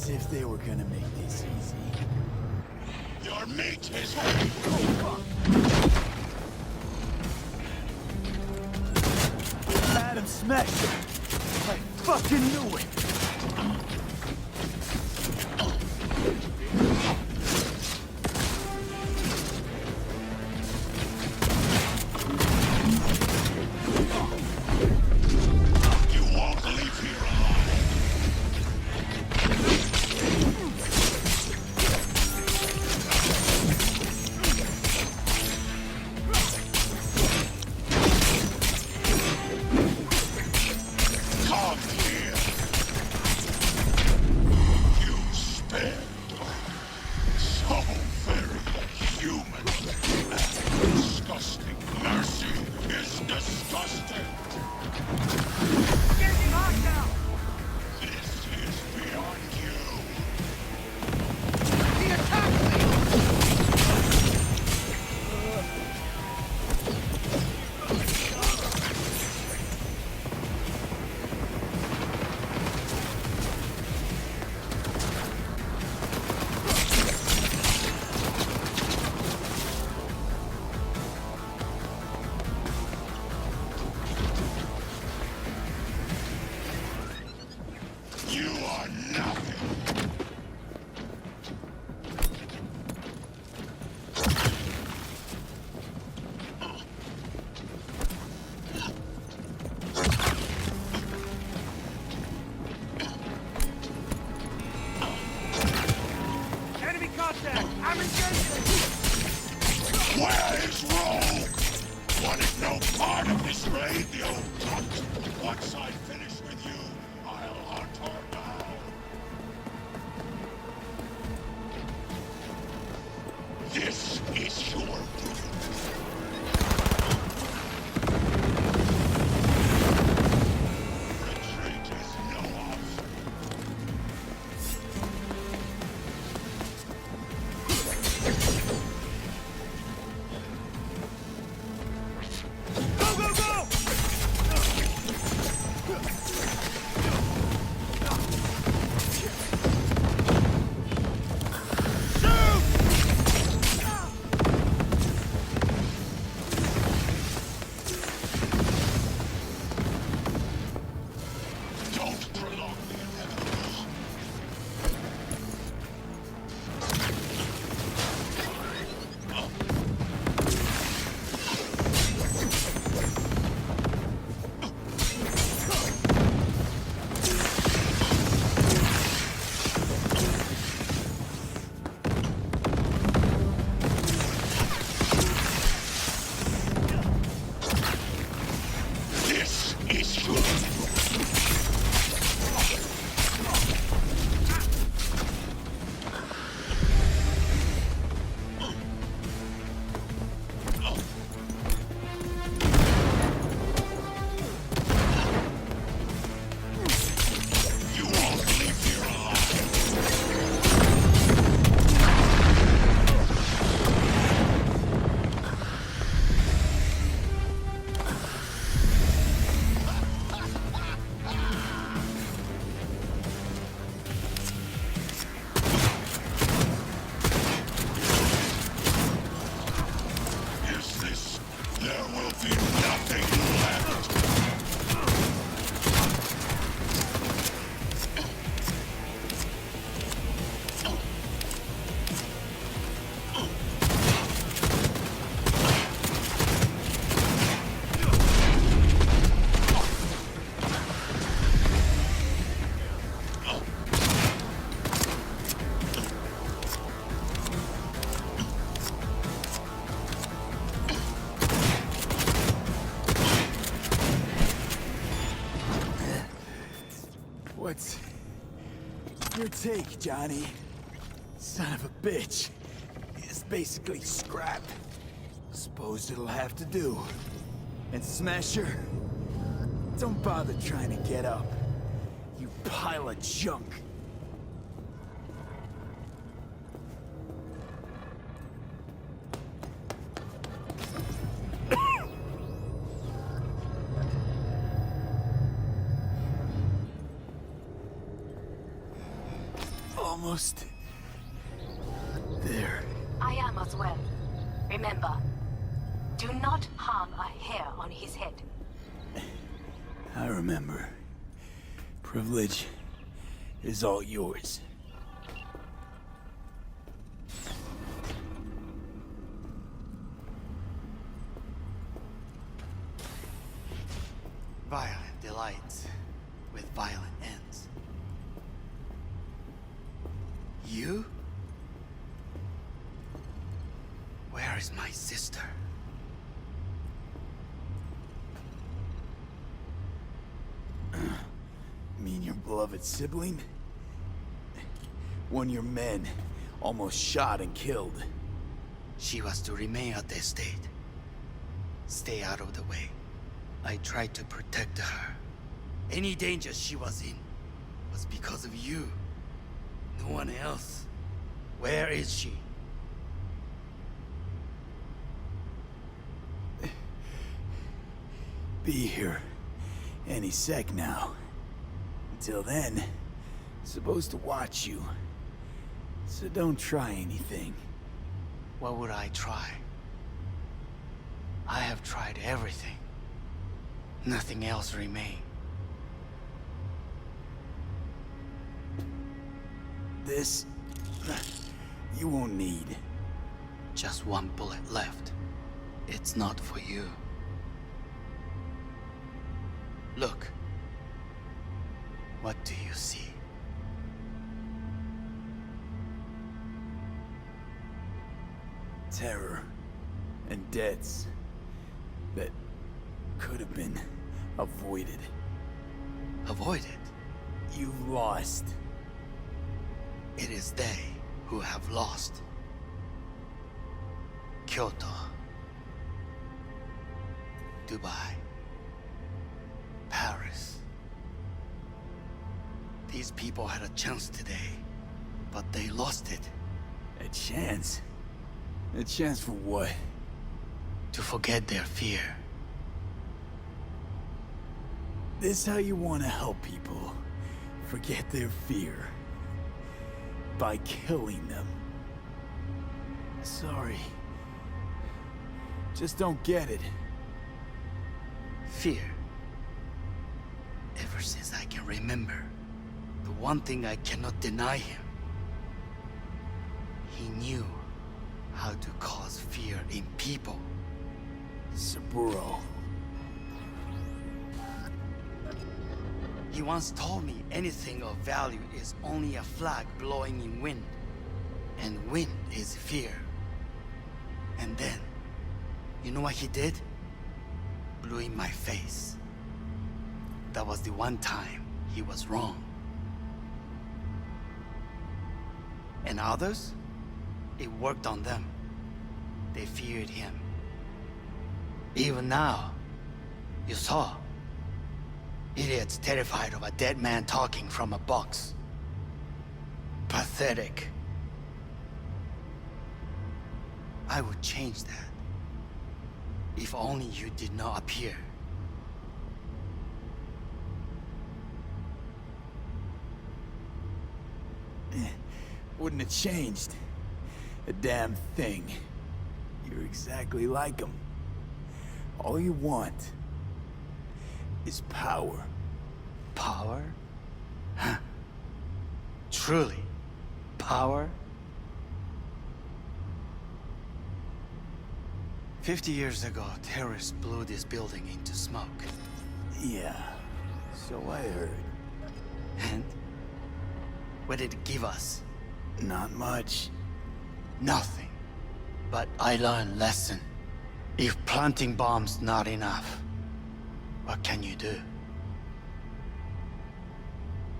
As if they were gonna make this easy. Your meat is ready. Adam Smasher! I fucking knew it! You won't leave here alive. Come here. You sped. So very human. Disgusting. Mercy is disgusting. Getting hot now! This is beyond you. The attack wheel! You are nothing. Enemy contact! I'm engaging! Where is Rogue? Wanted no part of this raid, the old cunt. Once I finish with you, I'll hunt her down. This is your doing. Retreat is no option. Go, go, go! Don't prolong the inevitable. This is your You won't leave here alive. Is this? There will be nothing left. What's your take, Johnny? Son of a bitch. It's basically scrap. Suppose it'll have to do. And Smasher, don't bother trying to get up. You pile of junk. almost there. I am as well. Remember, do not harm a hair on his head. I remember. Privilege is all yours. Violent delights with violent ends. You? Where is my sister? Mean your beloved sibling? One of your men almost shot and killed. She was to remain at the estate. Stay out of the way. I tried to protect her. Any danger she was in was because of you. No one else. Where is she? Be here any sec now. Until then, supposed to watch you. So don't try anything. What would I try? I have tried everything. Nothing else remains. This... you won't need. Just one bullet left. It's not for you. Look. What do you see? Terror and deaths that could have been avoided. Avoided. You've lost. It is they who have lost. Kyoto. Dubai. Paris. These people had a chance today, but they lost it. A chance? A chance for what? To forget their fear. This how you want to help people forget their fear? By killing them. Sorry. Just don't get it. Fear. Ever since I can remember, the one thing I cannot deny him. He knew how to cause fear in people. Saburo. He once told me anything of value is only a flag blowing in wind. And wind is fear. And then, you know what he did? Blew in my face. That was the one time he was wrong. And others? It worked on them. They feared him. Even now, you saw. Idiots terrified of a dead man talking from a box. Pathetic. I would change that. If only you did not appear. Wouldn't have changed a damn thing. You're exactly like him. All you want is power. Power? Huh. Truly, power? 50 years ago, terrorists blew this building into smoke. Yeah, so I heard. And? What did it give us? Not much. Nothing. But I learned lesson. If planting bombs not enough, what can you do?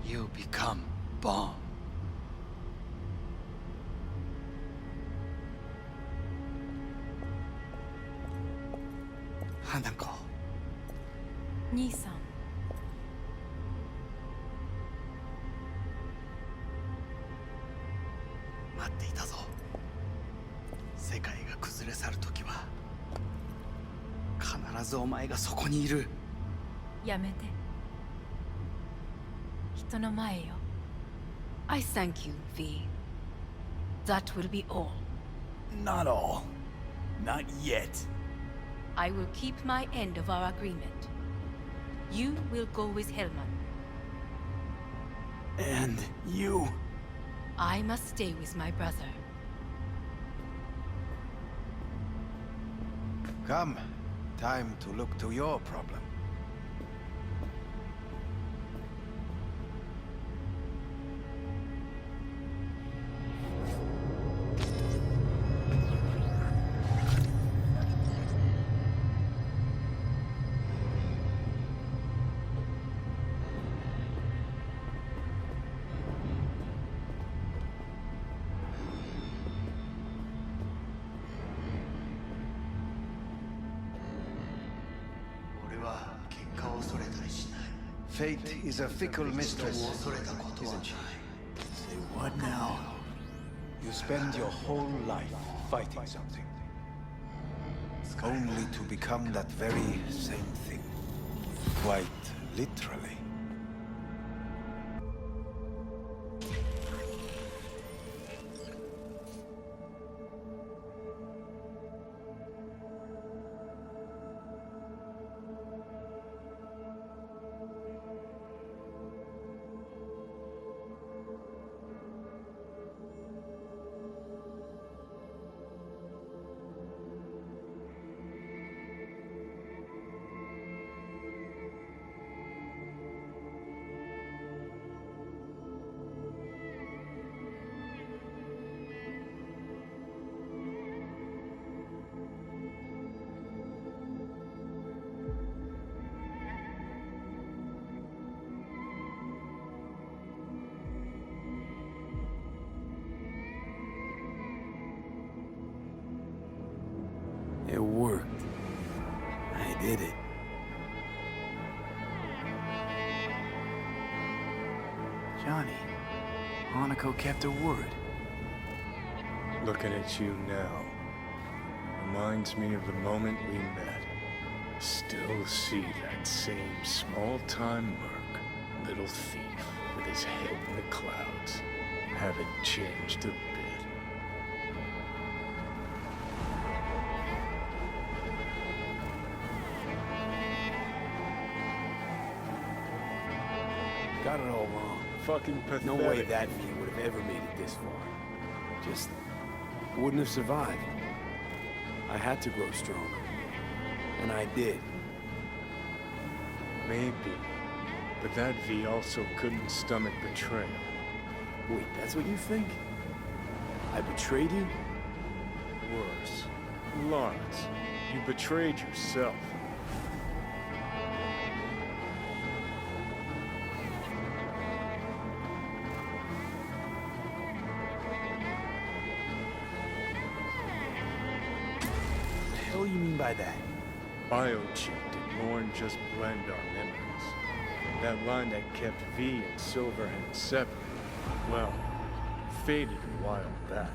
You become bomb. Hanako. 兄さん。待っていたぞ。世界が崩れ去るときは必ずお前がそこにいる。やめて。人の前よ。I thank you, V. That will be all. Not all. Not yet. I will keep my end of our agreement. You will go with Hellman. And you? I must stay with my brother. Come. Time to look to your problem. Fate is a fickle mistress, isn't she? Say what now? You spend your whole life fighting something. Only to become that very same thing. Quite literally. It worked. I did it. Johnny, Hanako kept her word. Looking at you now reminds me of the moment we met. Still see that same small-time merc, little thief with his head in the clouds. Haven't changed a bit. Got it all wrong. Fucking pathetic. No way that V would have ever made it this far. Just wouldn't have survived. I had to grow stronger. And I did. Maybe. But that V also couldn't stomach betrayal. Wait, that's what you think? I betrayed you? Worse. Lawrence, you betrayed yourself. What the hell you mean by that? Biochip did more than just blend our memories. That line that kept V and Silverhand separate, well, faded a while back.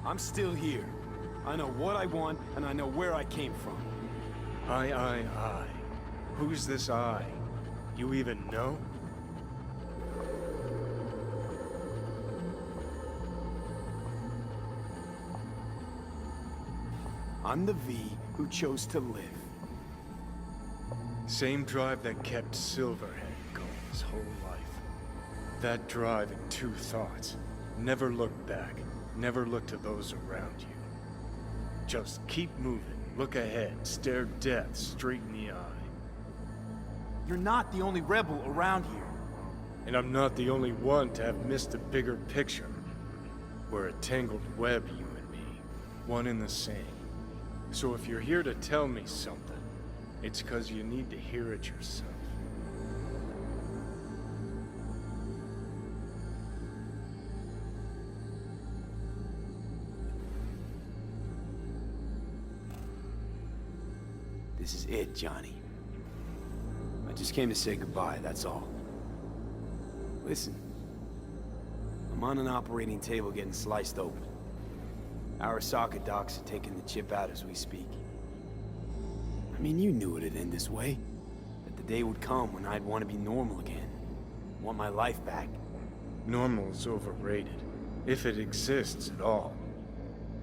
I'm still here. I know what I want, and I know where I came from. I. Who's this I? You even know? I'm the V who chose to live. Same drive that kept Silverhead going his whole life. That drive and two thoughts. Never look back. Never look to those around you. Just keep moving. Look ahead. Stare death straight in the eye. You're not the only rebel around here. And I'm not the only one to have missed the bigger picture. We're a tangled web, you and me. One and the same. So if you're here to tell me something, it's because you need to hear it yourself. This is it, Johnny. I just came to say goodbye, that's all. Listen. I'm on an operating table getting sliced open. Arasaka docs are taking the chip out as we speak. I mean, you knew it'd end this way. That the day would come when I'd want to be normal again. Want my life back. Normal's overrated. If it exists at all.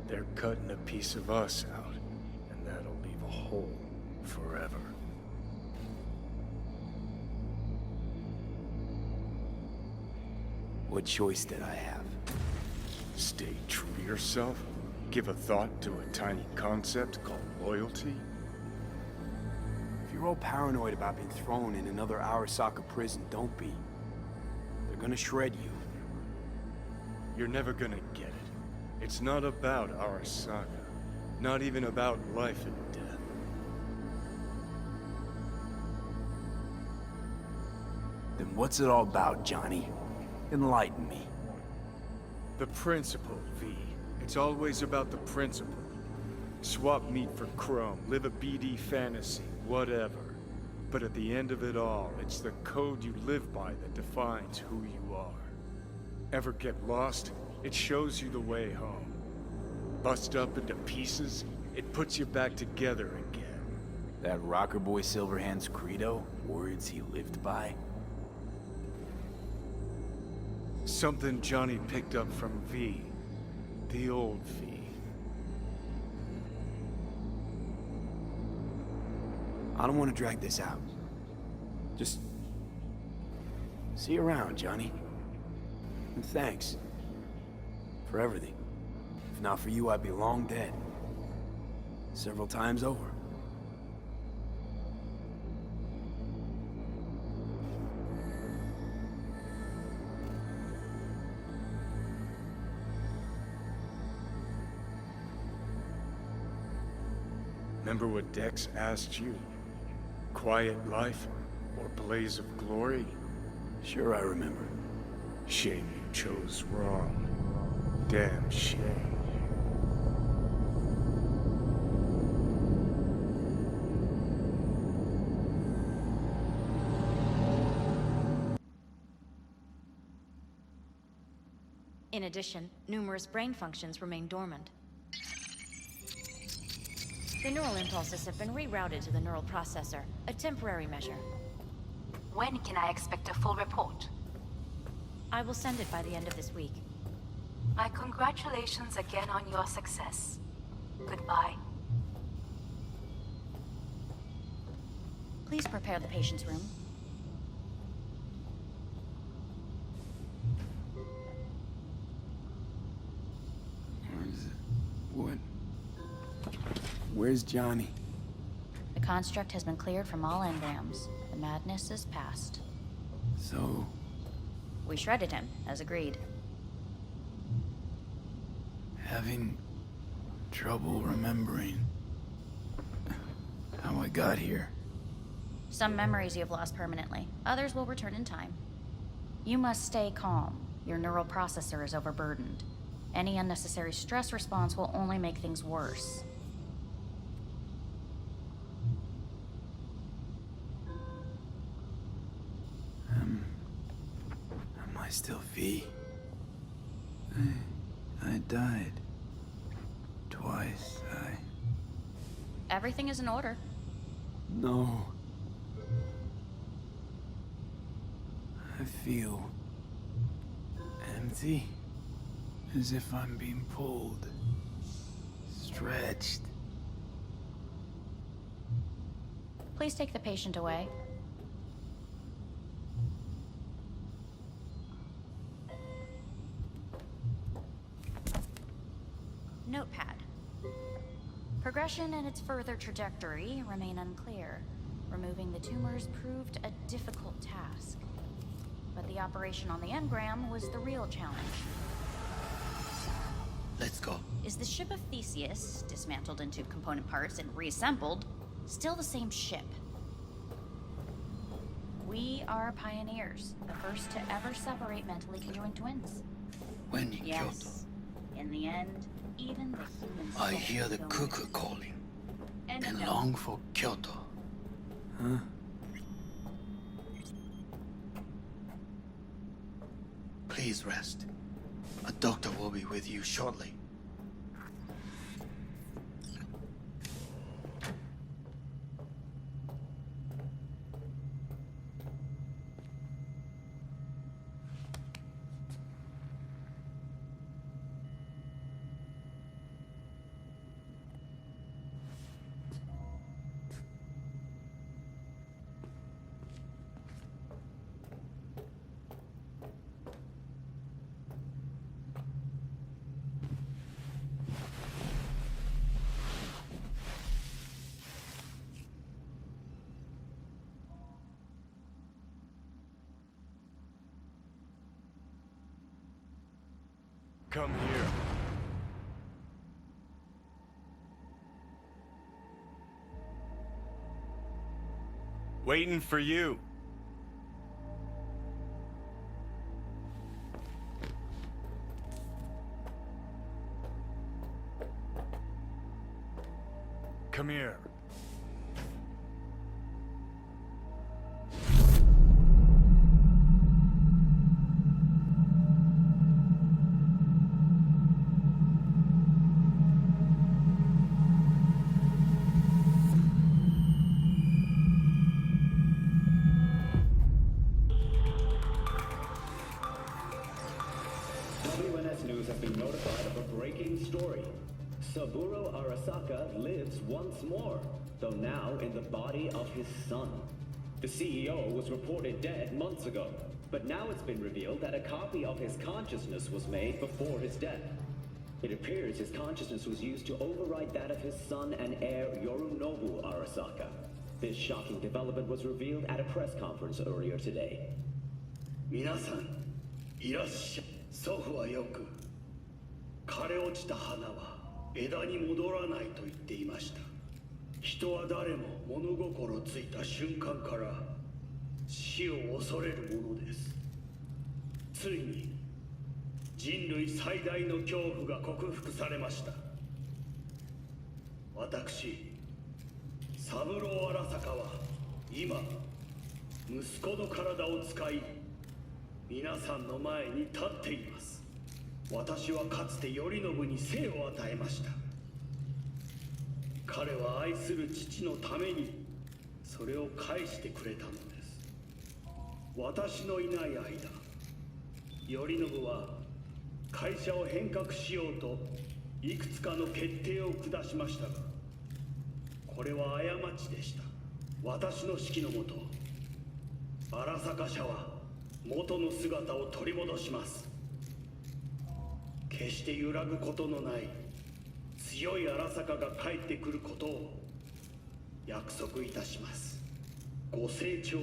They're cutting a piece of us out, and that'll leave a hole forever. What choice did I have? Stay true to yourself? Give a thought to a tiny concept called loyalty? If you're all paranoid about being thrown in another Arasaka prison, don't be. They're gonna shred you. You're never gonna get it. It's not about Arasaka. Not even about life and death. Then what's it all about, Johnny? Enlighten me. The principle, V. It's always about the principle. Swap meat for chrome, live a BD fantasy, whatever. But at the end of it all, it's the code you live by that defines who you are. Ever get lost? It shows you the way home. Bust up into pieces, it puts you back together again. That rocker boy Silverhand's credo? Words he lived by? Something Johnny picked up from V. The old V. I don't want to drag this out. Just... see you around, Johnny. And thanks. For everything. If not for you, I'd be long dead. Several times over. Remember what Dex asked you? Quiet life or blaze of glory? Sure I remember. Shame you chose wrong. Damn shame. In addition, numerous brain functions remain dormant. The neural impulses have been rerouted to the neural processor, a temporary measure. When can I expect a full report? I will send it by the end of this week. My congratulations again on your success. Goodbye. Please prepare the patient's room. What? Where's Johnny? The construct has been cleared from all engrams. The madness is past. So... We shredded him, as agreed. having trouble remembering how I got here. Some memories you have lost permanently. Others will return in time. You must stay calm. Your neural processor is overburdened. Any unnecessary stress response will only make things worse. Am I still V? I died. Twice, Everything is in order. No. I feel... empty. As if I'm being pulled. Stretched. Please take the patient away. Notepad. Progression and its further trajectory remain unclear. Removing the tumors proved a difficult task. But the operation on the engram was the real challenge. Let's go. Is the ship of Theseus, dismantled into component parts and reassembled, still the same ship? We are pioneers, the first to ever separate mentally conjoined twins. When in Kyoto, Yes. In the end, even the human soul I hear the will cuckoo miss. calling And and no, long for Kyoto. Huh? Please rest. A doctor will be with you shortly. come here. Waiting for you. Come here. WNS News has been notified of a breaking story. Saburo Arasaka lives once more, though now in the body of his son. The CEO was reported dead months ago, but now it's been revealed that a copy of his consciousness was made before his death. It appears his consciousness was used to override that of his son and heir Yorinobu Arasaka. This shocking development was revealed at a press conference earlier today. 皆さん、いらっしゃい。祖父はよく、枯れ落ちた花は枝に戻らないと言っていました。人は誰も物心ついた瞬間から死を恐れるものです。ついに人類最大の恐怖が克服されました。私、三郎荒坂は今、息子の体を使い、皆さんの前に立っています。私はかつて頼信に生を与えました。彼は愛する父のためにそれを返してくれたのです。私のいない間、頼信は会社を変革しようといくつかの決定を下しましたが、これは過ちでした。私の指揮のもと、荒坂社は元の姿を取り戻します。決して揺らぐことのない強い荒坂が帰ってくることを約束いたします。ご清聴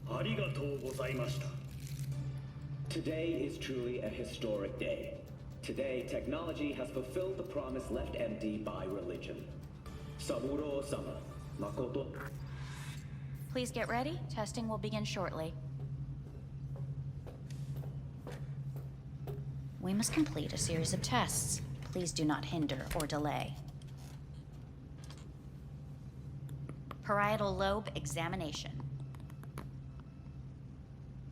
ありがとうございました。 Today is truly a historic day. Today, technology has fulfilled the promise left empty by religion. Saburo-sama, Makoto. Please get ready. Testing will begin shortly. We must complete a series of tests. Please do not hinder or delay. Parietal lobe examination.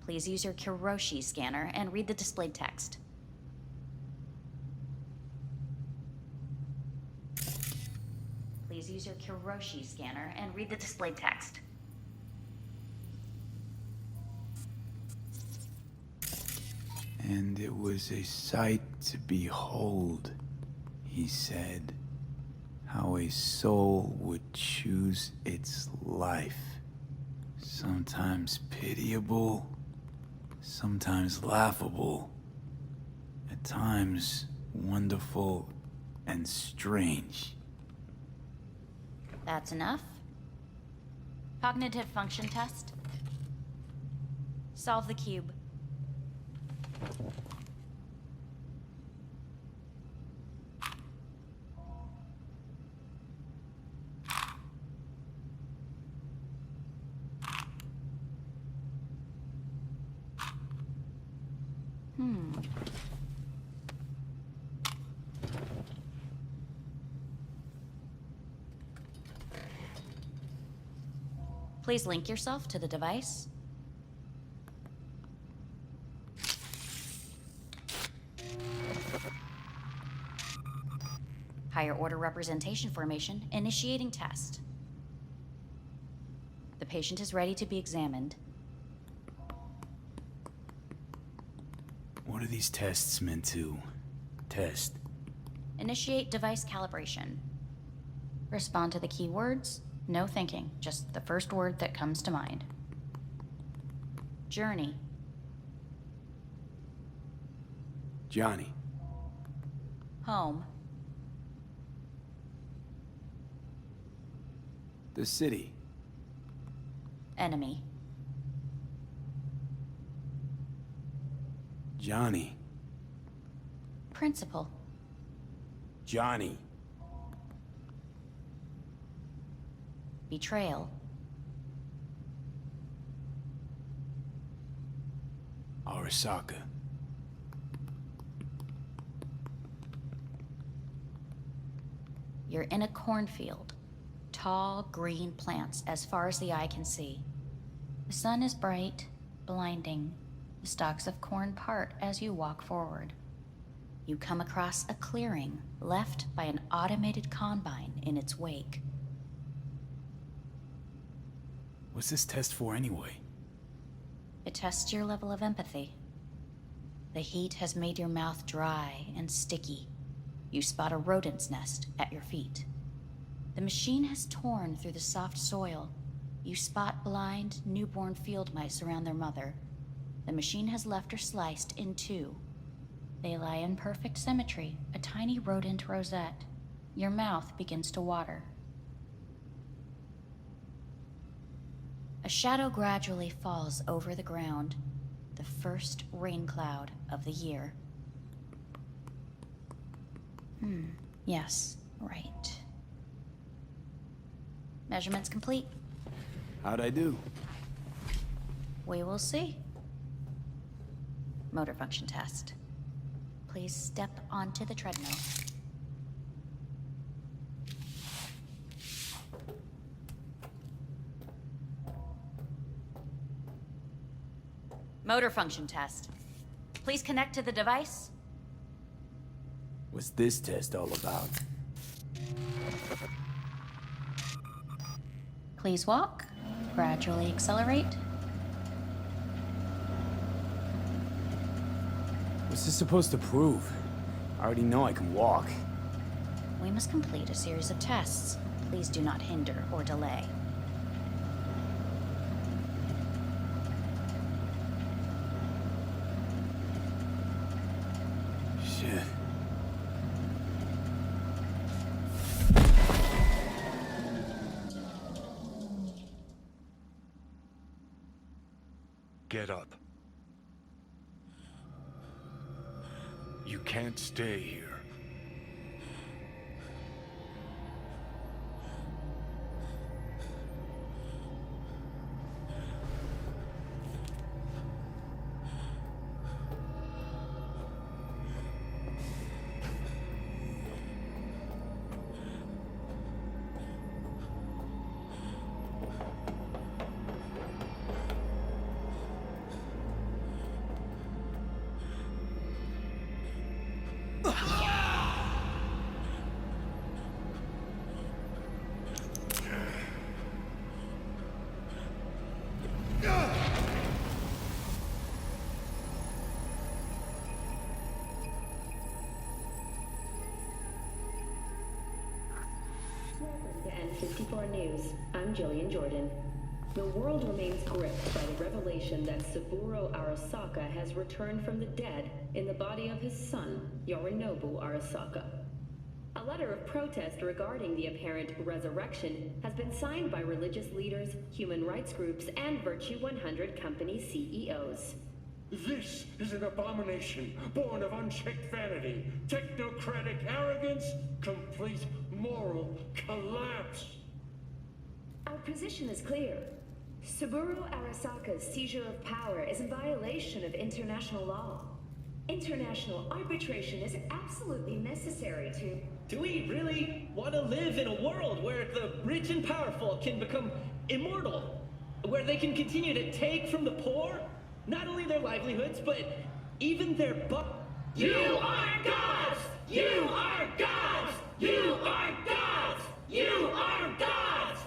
Please use your Kiroshi scanner and read the displayed text. Please use your Kiroshi scanner and read the displayed text. And it was a sight to behold, he said, how a soul would choose its life. Sometimes pitiable, sometimes laughable, at times wonderful and strange. That's enough. Cognitive function test. Solve the cube. Please link yourself to the device. Higher order representation formation, initiating test. The patient is ready to be examined. What are these tests meant to test? Initiate device calibration. Respond to the keywords. No thinking, just the first word that comes to mind. Journey. Johnny. Home. The city. Enemy. Johnny. principal. Johnny. Betrayal. Arasaka. You're in a cornfield. Tall, green plants as far as the eye can see. The sun is bright, blinding. The stalks of corn part as you walk forward. You come across a clearing left by an automated combine in its wake. What's this test for anyway? It tests your level of empathy. The heat has made your mouth dry and sticky. You spot a rodent's nest at your feet. The machine has torn through the soft soil. You spot blind, newborn field mice around their mother. The machine has left her sliced in two. They lie in perfect symmetry, a tiny rodent rosette. Your mouth begins to water. A shadow gradually falls over the ground, the first rain cloud of the year. Yes, right. Measurements complete. How'd I do? We will see. Motor function test. Please step onto the treadmill. Motor function test. Please connect to the device. What's this test all about? Please walk. Gradually accelerate. What's this supposed to prove? I already know I can walk. We must complete a series of tests. Please do not hinder or delay. Shit. Get up. You can't stay here. Welcome to N54 News. I'm Jillian Jordan. The world remains gripped by the revelation that Saburo Arasaka has returned from the dead in the body of his son, Yorinobu Arasaka. A letter of protest regarding the apparent resurrection has been signed by religious leaders, human rights groups, and Virtue 100 company CEOs. This is an abomination born of unchecked vanity, technocratic arrogance, complete moral collapse. Our position is clear. Saburo Arasaka's seizure of power is in violation of international law. International arbitration is absolutely necessary to... Do we really want to live in a world where the rich and powerful can become immortal? Where they can continue to take from the poor? Not only their livelihoods, but even their You are gods! You are gods! You are gods! You are gods!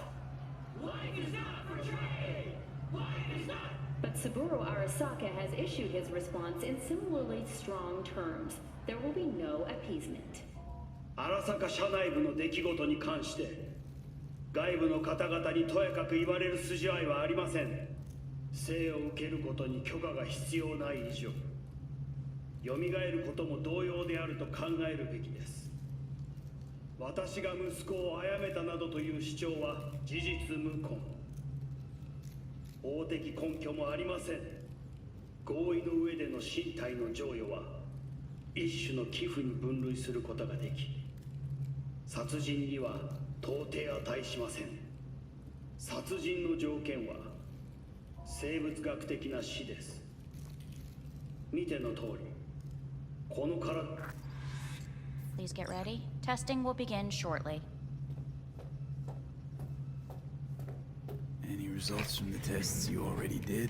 Life is not portrayed! Life is not... But Saburo Arasaka has issued his response in similarly strong terms. There will be no appeasement. 荒坂社内部の出来事に関して外部の方々にとやかく言われる筋合いはありません。生を受けることに許可が必要ない以上蘇ることも同様であると考えるべきです。私が息子を殺めたなどという主張は事実無根。法的根拠もありません。合意の上での身体の譲与は一種の寄付に分類することができ、殺人には到底値しません。殺人の条件は生物学的な死です。見ての通り、この体。 Please get ready. Testing will begin shortly. Any results from the tests you already did?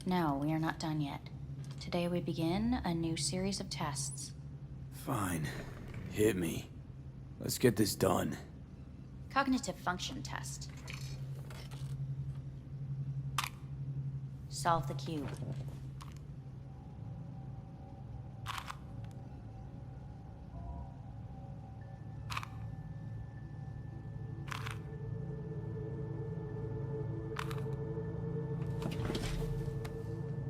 No, we are not done yet. Today we begin a new series of tests. Fine. Hit me. Let's get this done. Cognitive function test. Solve the cube.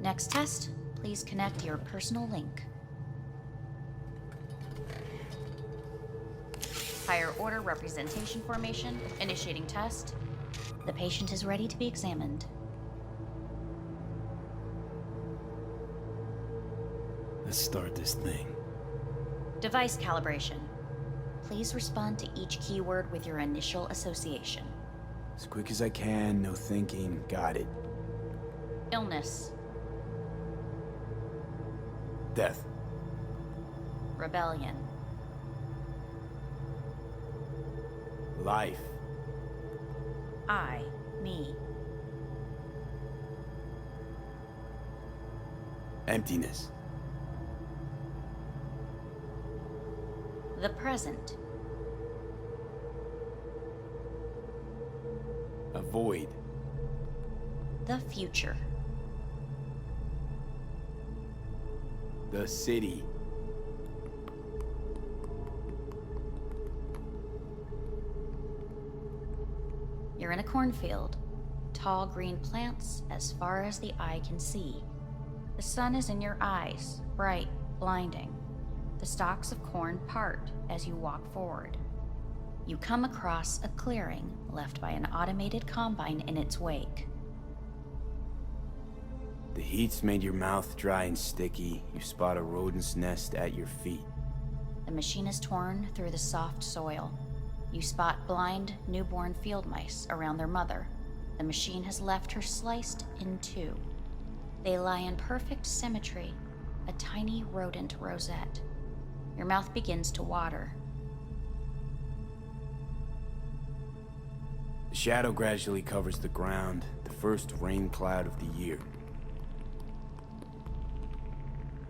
Next test, please connect your personal link. Higher order representation formation, initiating test. The patient is ready to be examined. Let's start this thing. Device calibration. Please respond to each keyword with your initial association. As quick as I can, no thinking. Got it. Illness. Death. Rebellion. Life. I, me. Emptiness. The present. A void. The future. The city. You're in a cornfield. Tall green plants as far as the eye can see. The sun is in your eyes, bright, blinding. The stalks of corn part as you walk forward. You come across a clearing left by an automated combine in its wake. The heat's made your mouth dry and sticky. You spot a rodent's nest at your feet. The machine is torn through the soft soil. You spot blind, newborn field mice around their mother. The machine has left her sliced in two. They lie in perfect symmetry, a tiny rodent rosette. Your mouth begins to water. The shadow gradually covers the ground, the first rain cloud of the year.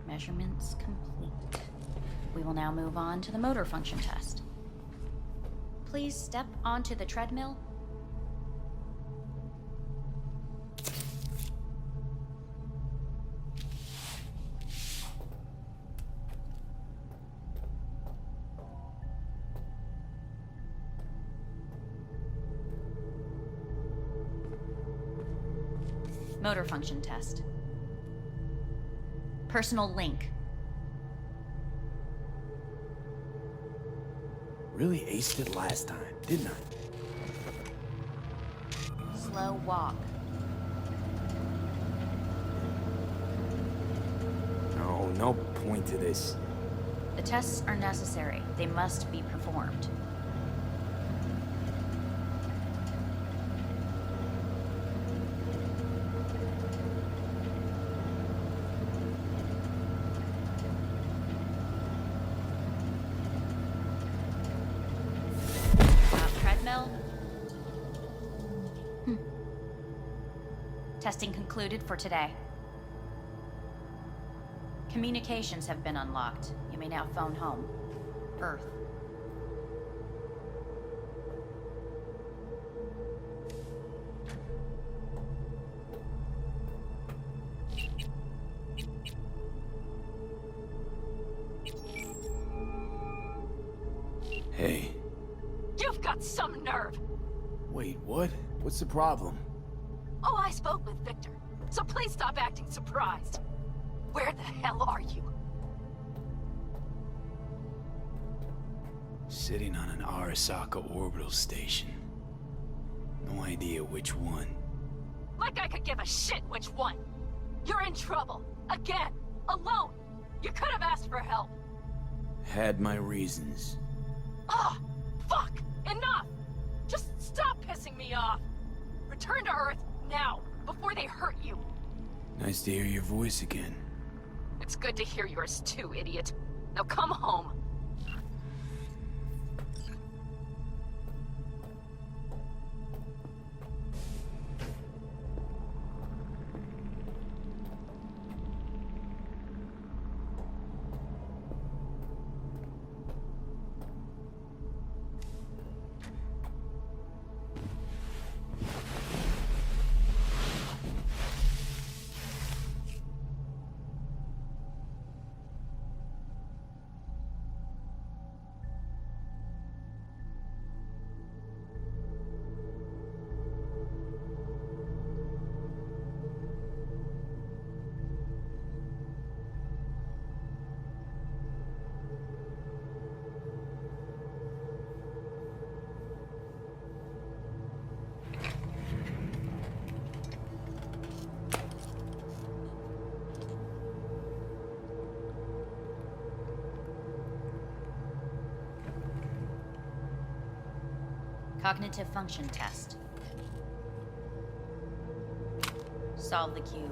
Measurements complete. We will now move on to the motor function test. Please step onto the treadmill. Motor function test. Personal link. Really aced it last time, didn't I? Slow walk. No point to this. The tests are necessary. They must be performed. Treadmill. Testing concluded for today. Communications have been unlocked. You may now phone home. Earth. Hey. You've got some nerve! Wait, what? What's the problem? Oh, I spoke with Victor, so please stop acting surprised. Where the hell are you? Sitting on an Arasaka orbital station. No idea which one. Like I could give a shit which one! You're in trouble! Again! Alone! You could have asked for help. Had my reasons. Ah, fuck! Enough! Just stop pissing me off! Return to Earth, now, before they hurt you. Nice to hear your voice again. It's good to hear yours too, idiot. Now come home. Cognitive function test. Solve the cube.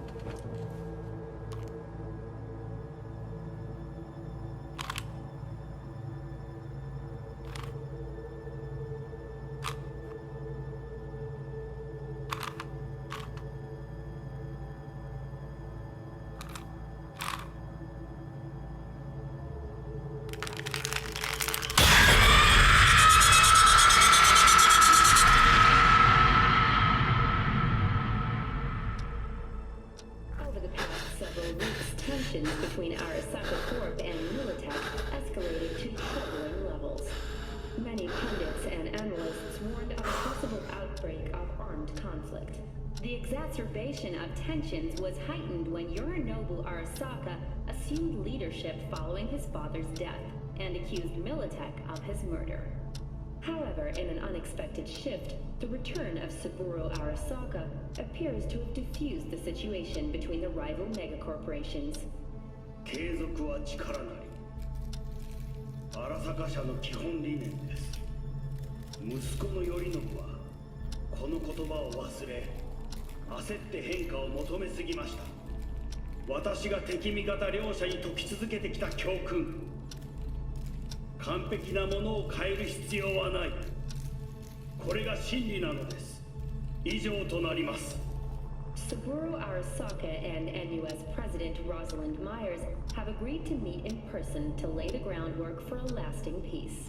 Over the past several weeks, tensions between Arasaka Corp and Militech escalated to troubling levels. Many pundits and analysts warned of a possible outbreak of armed conflict. The exacerbation of tensions was heightened when Yorinobu Arasaka assumed leadership following his father's death and accused Militech of his murder. However, in an unexpected shift, the return of Saburo Arasaka appears to have diffused the situation between the rival megacorporations. 継続は力なり。荒坂社の基本理念です。息子の頼信はこの言葉を忘れ、焦って変化を求めすぎました。私が敵味方両者に説き続けてきた教訓。完璧なものを変える必要はない。これが真理なのです。以上となります。Saburo Arasaka and NUS President Rosalind Myers have agreed to meet in person to lay the groundwork for a lasting peace.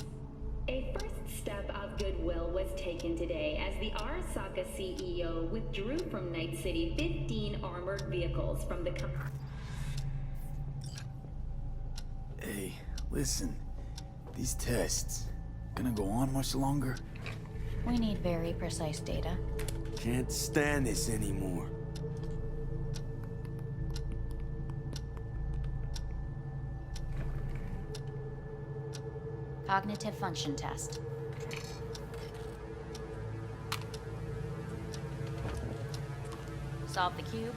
A first step of goodwill was taken today as the Arasaka CEO withdrew from Night City 15 armored vehicles from the Hey, listen. These tests, gonna go on much longer? We need very precise data. Can't stand this anymore. Cognitive function test. Solve the cube.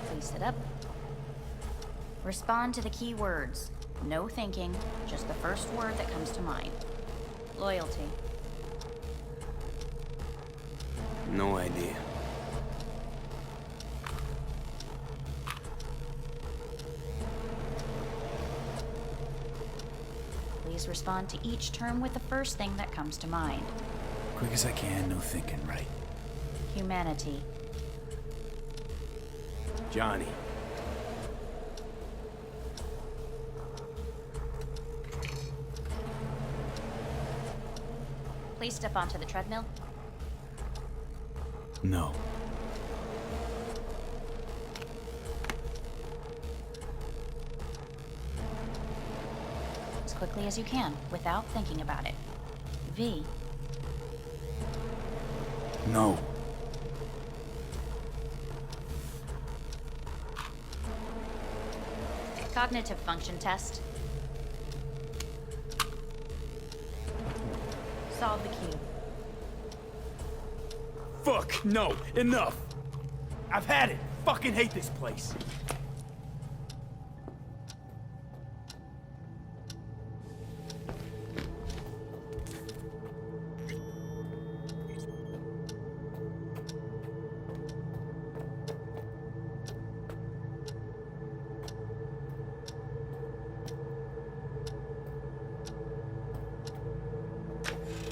Please sit up. Respond to the key words. No thinking, just the first word that comes to mind. Loyalty. No idea. Please respond to each term with the first thing that comes to mind. Quick as I can, no thinking, right? Humanity. Johnny. Please step onto the treadmill. No. As quickly as you can, without thinking about it. V. No. Cognitive function test. Solve the cube. Fuck, no, enough! I've had it! Fucking hate this place!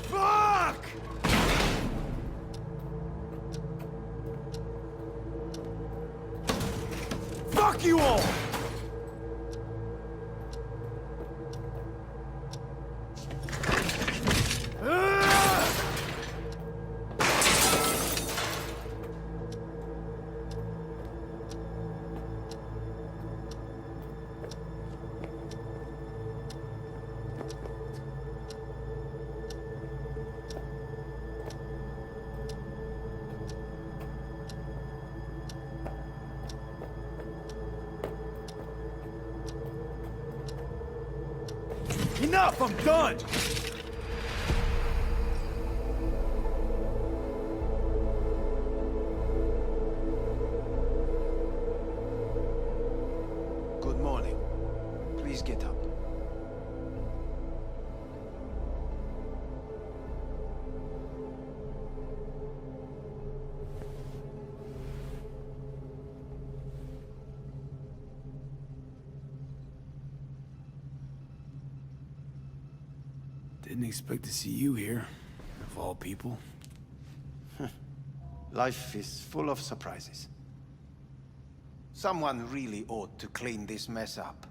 Fuck! Fuck you all! Enough! I'm done! Good morning. Please get up. Didn't expect to see you here, of all people. Life is full of surprises. Someone really ought to clean this mess up.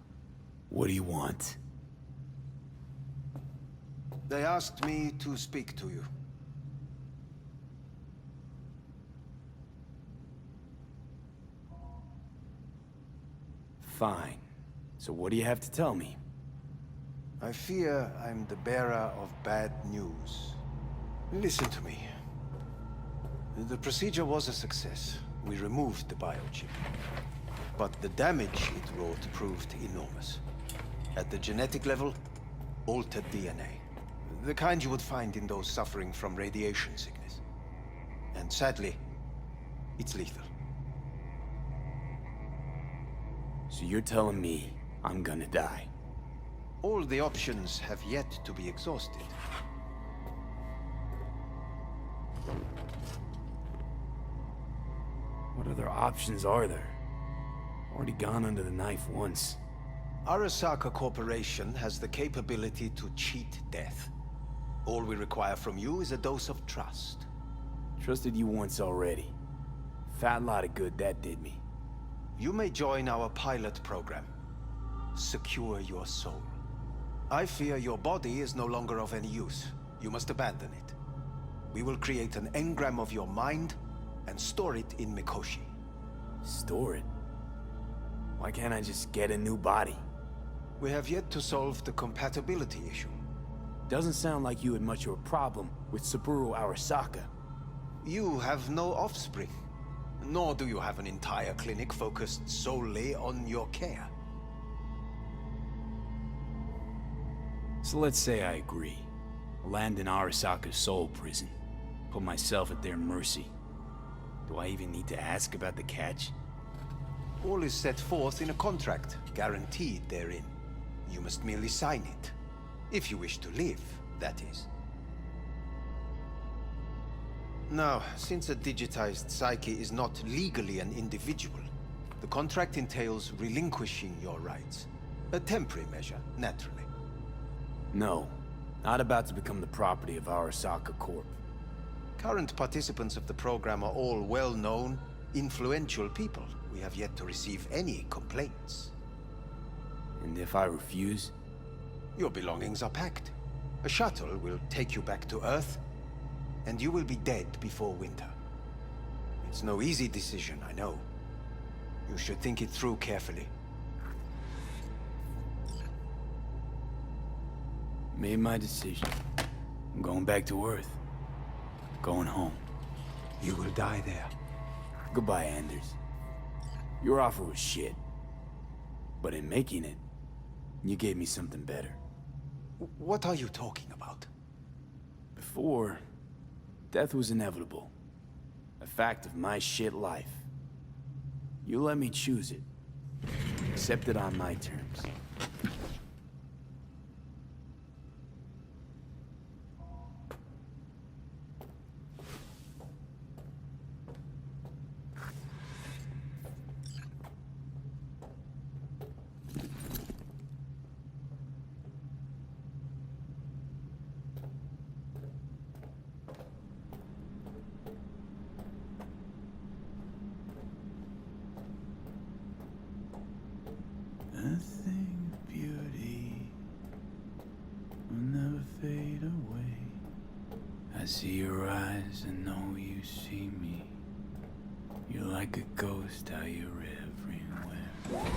What do you want? They asked me to speak to you. Fine. So what do you have to tell me? I fear I'm the bearer of bad news. Listen to me. The procedure was a success. We removed the biochip. But the damage it wrought proved enormous. At the genetic level, altered DNA. The kind you would find in those suffering from radiation sickness. And sadly, it's lethal. So you're telling me I'm gonna die? All the options have yet to be exhausted. What other options are there? Already gone under the knife once. Arasaka Corporation has the capability to cheat death. All we require from you is a dose of trust. Trusted you once already. Fat lot of good that did me. You may join our pilot program. Secure your soul. I fear your body is no longer of any use. You must abandon it. We will create an engram of your mind and store it in Mikoshi. Store it? Why can't I just get a new body? We have yet to solve the compatibility issue. Doesn't sound like you had much of a problem with Saburo Arasaka. You have no offspring. Nor do you have an entire clinic focused solely on your care. So let's say I agree. Land in Arasaka's soul prison. Put myself at their mercy. Do I even need to ask about the catch? All is set forth in a contract, guaranteed therein. You must merely sign it. If you wish to live, that is. Now, since a digitized psyche is not legally an individual, the contract entails relinquishing your rights. A temporary measure, naturally. No. Not about to become the property of Arasaka Corp. Current participants of the program are all well-known, influential people. We have yet to receive any complaints. And if I refuse? Your belongings are packed. A shuttle will take you back to Earth, and you will be dead before winter. It's no easy decision, I know. You should think it through carefully. Made my decision. I'm going back to Earth. Going home. You will die there. Goodbye, Anders. Your offer was shit. But in making it, you gave me something better. What are you talking about? Before, death was inevitable. A fact of my shit life. You let me choose it. Accept it on my terms. Nothing of beauty will never fade away. I see your eyes and know you see me. You're like a ghost, how you're everywhere.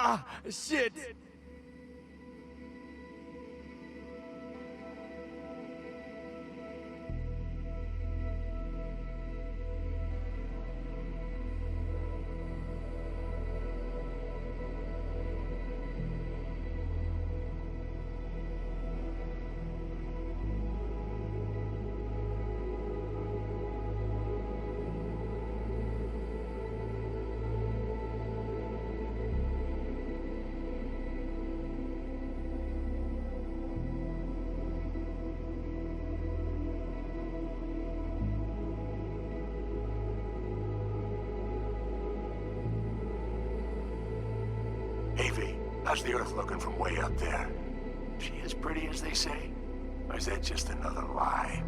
Ah, shit! Hey, V, how's the Earth looking from way up there? She as pretty as they say? Or is that just another lie?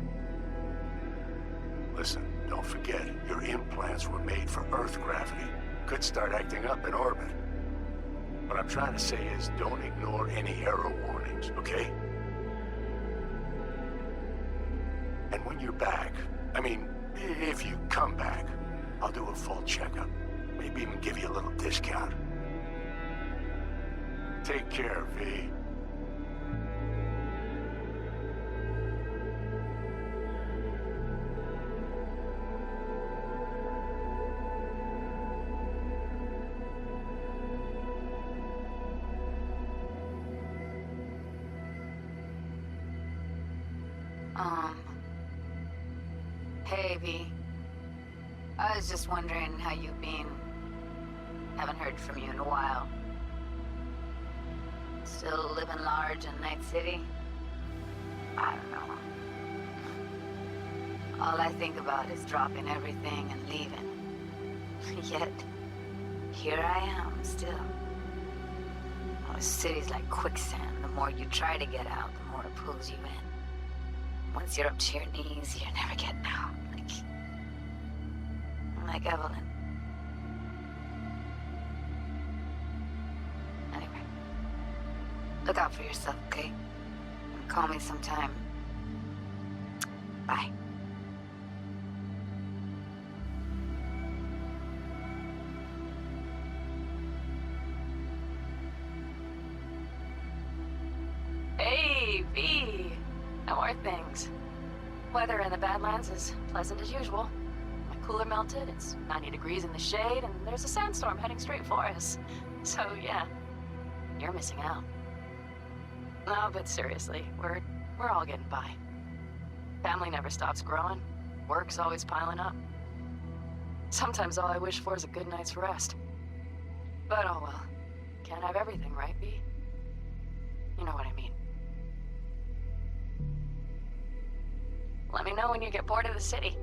Listen, don't forget, your implants were made for Earth gravity. Could start acting up in orbit. What I'm trying to say is, don't ignore any error warnings, okay? And when you're back, I mean, if you come back, I'll do a full checkup. Maybe even give you a little discount. Take care, V. Hey, V. I was just wondering how you've been. Haven't heard from you in a while. Still living large in Night City? I don't know. All I think about is dropping everything and leaving. Yet, here I am, still. Oh, the city's like quicksand. The more you try to get out, the more it pulls you in. Once you're up to your knees, you're never getting out. Like Evelyn. Anyway. Look out for yourself, okay? And call me sometime. Bye. Hey, V! How are things? Weather in the Badlands is pleasant as usual. My cooler melted, it's 90 degrees in the shade, and there's a sandstorm heading straight for us. So, yeah. you're missing out. No, but seriously, we're all getting by. Family never stops growing. Work's always piling up. Sometimes all I wish for is a good night's rest. But oh well. Can't have everything, right, V? You know what I mean. Let me know when you get bored of the city.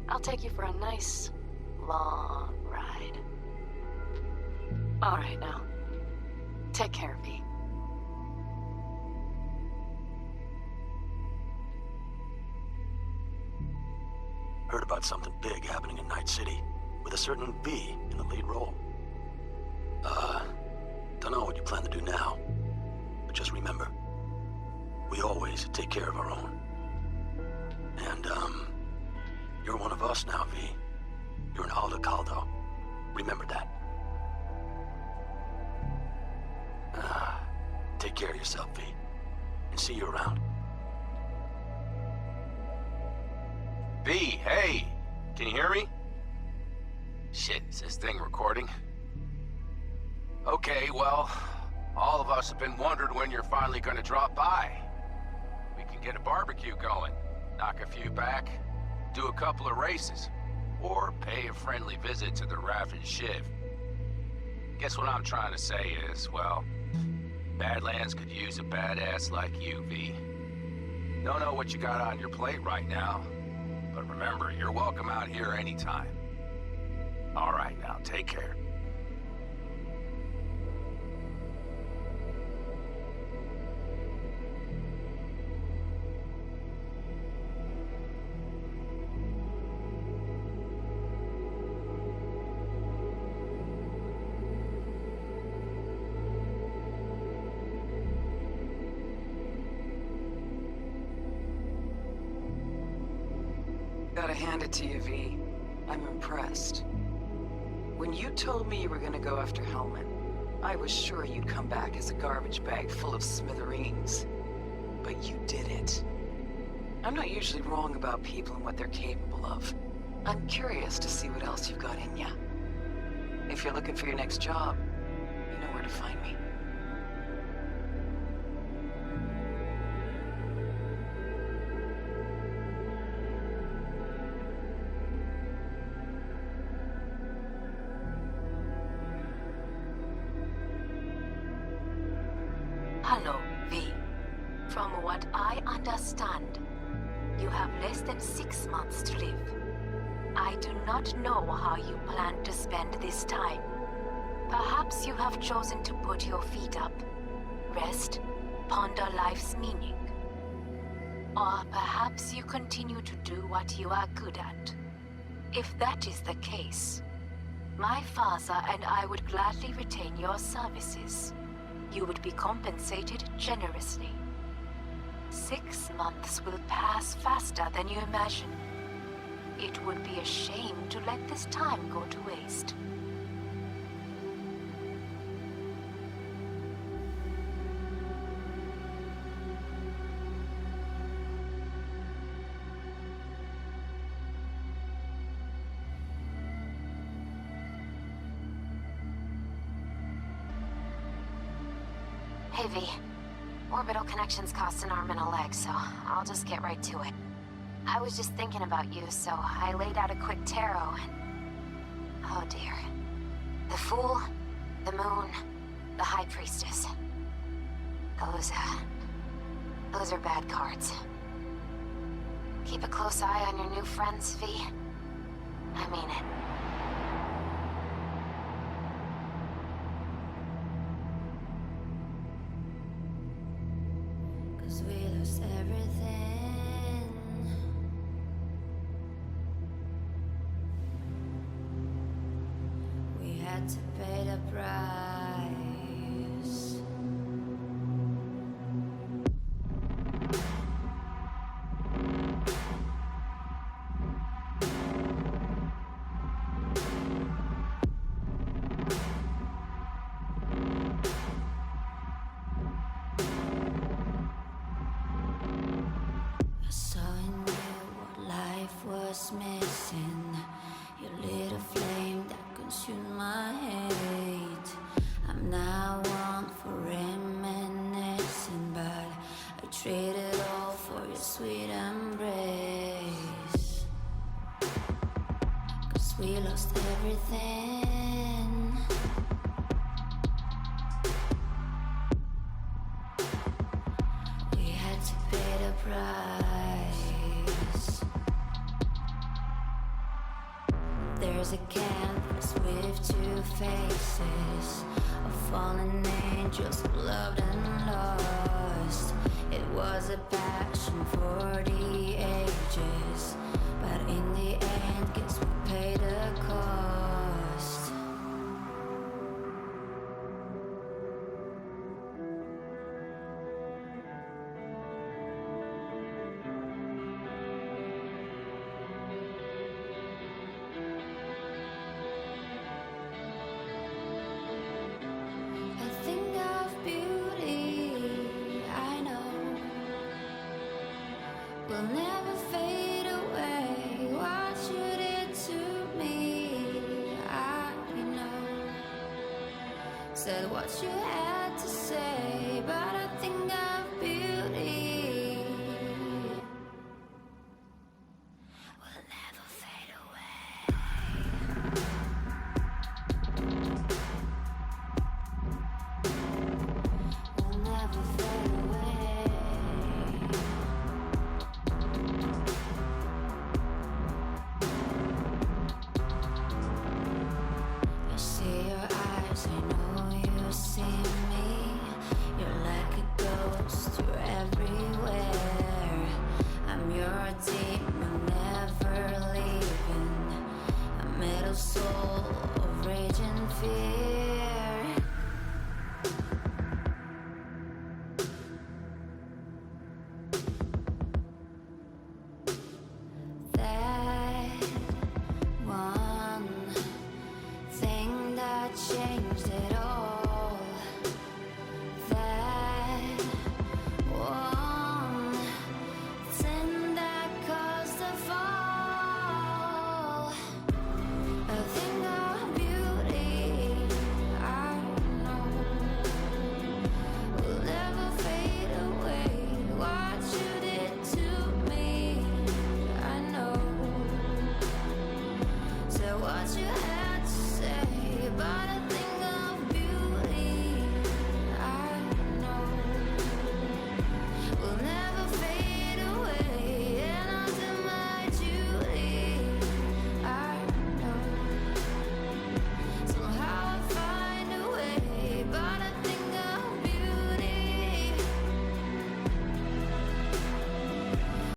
I'll take you for a nice, long ride. All right, now. Take care, V. Heard about something big happening in Night City, with a certain V in the lead role. Don't know what you plan to do now, but just remember, we always take care of our own. And, you're one of us now, V. You're an Alda Caldo. Remember that. Take care of yourself, V. And see you around. V, hey! Can you hear me? Shit, is this thing recording? Okay, well, all of us have been wondering when you're finally gonna drop by. We can get a barbecue going, knock a few back, do a couple of races, or pay a friendly visit to the Raft and Shiv. Guess what I'm trying to say is, well, Badlands could use a badass like you, V. Don't know what you got on your plate right now, but remember, you're welcome out here anytime. All right, now, take care. Gotta hand it to you, V. I'm impressed. When you told me you were gonna go after Hellman, I was sure you'd come back as a garbage bag full of smithereens. But you did it. I'm not usually wrong about people and what they're capable of. I'm curious to see what else you've got in ya. If you're looking for your next job, you know where to find me. Hello, V. From what I understand, you have less than 6 months to live. I do not know how you plan to spend this time. Perhaps you have chosen to put your feet up, rest, ponder life's meaning. Or perhaps you continue to do what you are good at. If that is the case, my father and I would gladly retain your services. You would be compensated generously. 6 months will pass faster than you imagine. It would be a shame to let this time go to waste. Hey, V. Orbital connections cost an arm and a leg, so I'll just get right to it. I was just thinking about you, so I laid out a quick tarot and... oh dear. The Fool, the Moon, the High Priestess. Those are bad cards. Keep a close eye on your new friends, V. I mean it. We lost everything. We had to pay the price. I saw in you what life was missing. You lit a flame that consumed my hate. lost everything. We had to pay the price. There's a canvas with two faces of fallen angels who loved and lost. It was a passion for the ages, but in the end, guess we paid the cost. A thing of beauty, I know, will never fade away. What you did to me, I know. Said what you had to say, but a thing of beauty will never fade away. Will never fade away. I see your eyes, I know you see me. You're like a ghost, you're everywhere. I'm your demon, never leaving. A metal soul of rage and fear. That one thing that changed it all. That one thing that caused the fall. A thing of beauty, I know, will never fade away. What you did to me, I know. So what you